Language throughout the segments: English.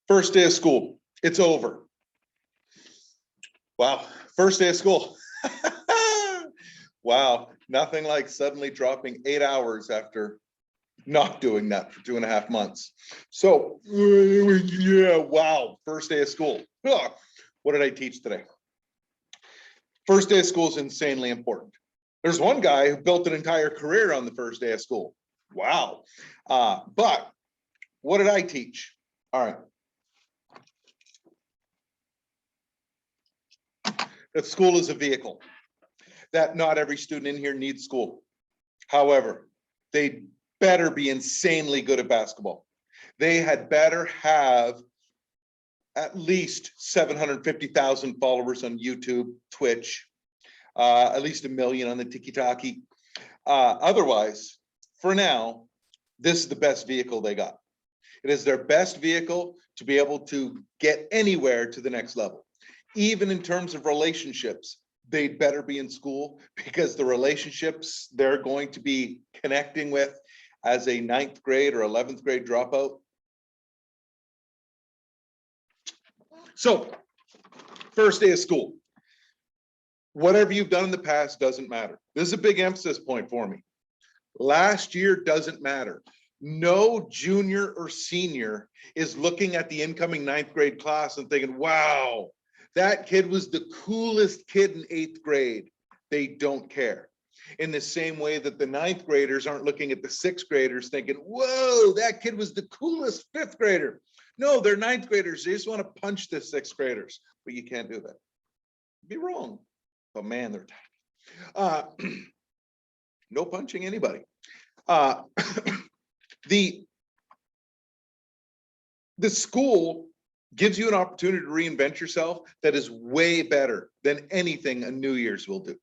First day of school, it's over. Wow, first day of school. Wow, nothing like suddenly dropping 8 hours after not doing that for 2.5 months. So, yeah, wow, first day of school. What did I teach today? First day of school is insanely important. There's one guy who built an entire career on the first day of school. Wow. But what did I teach? All right. That school is a vehicle, that not every student in here needs school. However, they better be insanely good at basketball. They had better have at least 750,000 followers on YouTube, Twitch, at least 1 million on the TikTok. Otherwise, for now, this is the best vehicle they got. It is their best vehicle to be able to get anywhere to the next level. Even in terms of relationships, they'd better be in school, because the relationships they're going to be connecting with as a 9th grade or 11th grade dropout. So, first day of school. Whatever you've done in the past doesn't matter. This is a big emphasis point for me. Last year doesn't matter. No junior or senior is looking at the incoming 9th grade class and thinking, wow, that kid was the coolest kid in 8th grade. They don't care. In the same way that the 9th graders aren't looking at the 6th graders thinking, whoa, that kid was the coolest 5th grader. No, they're 9th graders. They just want to punch the 6th graders, but you can't do that. Be wrong, but man, they're tiny. No punching anybody. The school gives you an opportunity to reinvent yourself that is way better than anything a New Year's will do.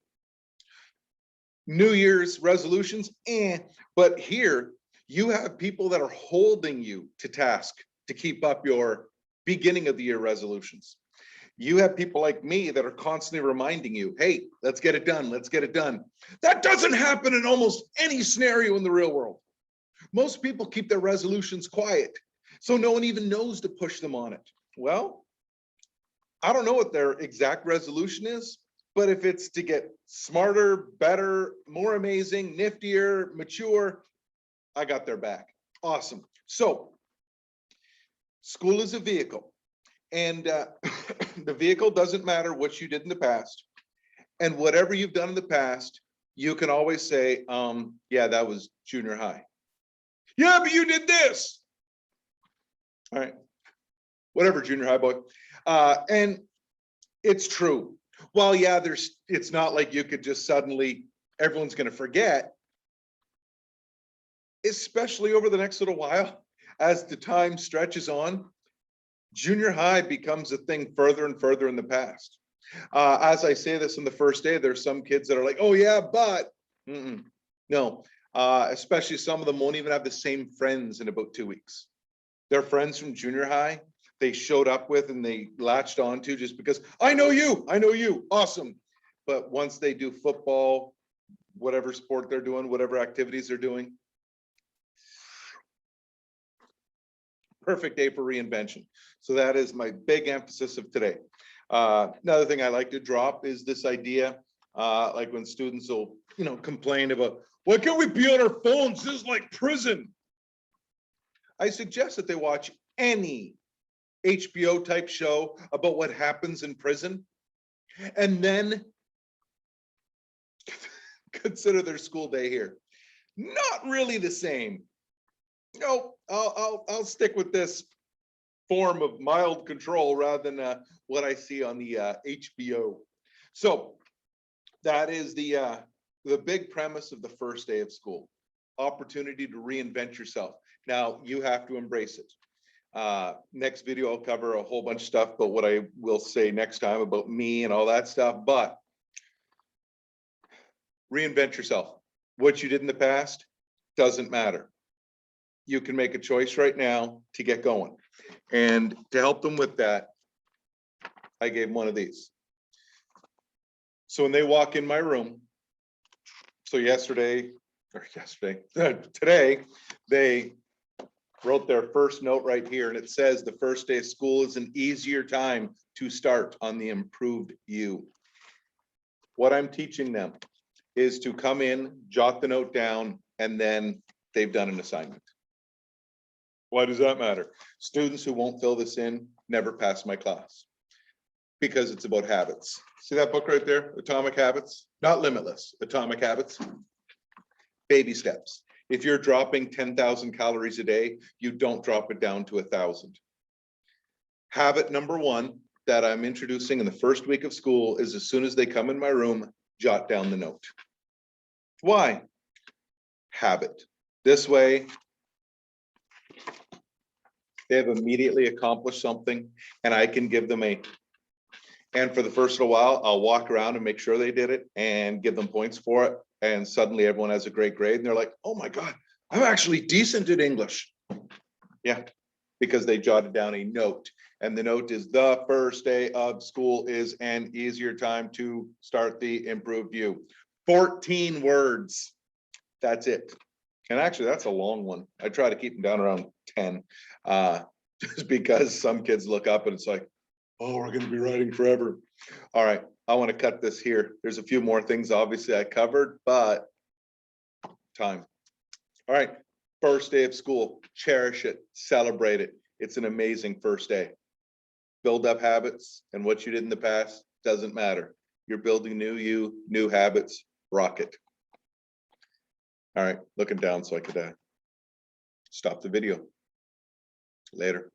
New Year's resolutions, but here you have people that are holding you to task to keep up your beginning of the year resolutions. You have people like me that are constantly reminding you, hey, let's get it done. Let's get it done. That doesn't happen in almost any scenario in the real world. Most people keep their resolutions quiet, so no one even knows to push them on it. Well, I don't know what their exact resolution is, but if it's to get smarter, better, more amazing, niftier, mature, I got their back. Awesome. So, school is a vehicle, and the vehicle doesn't matter what you did in the past, and whatever you've done in the past, you can always say, yeah, that was junior high. Yeah, but you did this. All right, whatever, junior high boy. And it's true. Well, yeah, it's not like you could just suddenly, everyone's going to forget, especially over the next little while, as the time stretches on. Junior high becomes a thing further and further in the past. As I say this on the first day, there's some kids that are like, oh yeah, but no, especially some of them won't even have the same friends in about 2 weeks. Their friends from junior high, they showed up with and they latched onto just because, I know you, awesome. But once they do football, whatever sport they're doing, whatever activities they're doing, perfect day for reinvention. So that is my big emphasis of today. Another thing I like to drop is this idea, like when students will, complain about, why can't we be on our phones? This is like prison. I suggest that they watch any HBO type show about what happens in prison, and then consider their school day here. Not really the same. No, I'll stick with this form of mild control rather than what I see on the HBO. So that is the big premise of the first day of school. Opportunity to reinvent yourself. Now you have to embrace it. Next video, I'll cover a whole bunch of stuff, but what I will say next time about me and all that stuff, but reinvent yourself. What you did in the past doesn't matter. You can make a choice right now to get going. And to help them with that, I gave them one of these. So when they walk in my room, so today, they wrote their first note right here, and it says the first day of school is an easier time to start on the improved you. What I'm teaching them is to come in, jot the note down, and then they've done an assignment. Why does that matter? Students who won't fill this in never pass my class because it's about habits. See that book right there, Atomic Habits? Not Limitless, Atomic Habits. Baby steps. If you're dropping 10,000 calories a day, you don't drop it down to 1,000. Habit number one that I'm introducing in the first week of school is as soon as they come in my room, jot down the note. Why? Habit. This way, they have immediately accomplished something and I can give them and for the first little while, I'll walk around and make sure they did it and give them points for it. And suddenly everyone has a great grade and they're like, oh my God, I'm actually decent at English. Yeah, because they jotted down a note. And the note is the first day of school is an easier time to start the improved you. 14 words. That's it. And actually, that's a long one. I try to keep them down around 10, just because some kids look up and it's like, oh, we're going to be writing forever. All right, I want to cut this here. There's a few more things, obviously, I covered, but time. All right, first day of school. Cherish it, celebrate it. It's an amazing first day. Build up habits, and what you did in the past doesn't matter. You're building new you, new habits. Rock it. All right, looking down so I could stop the video. Later.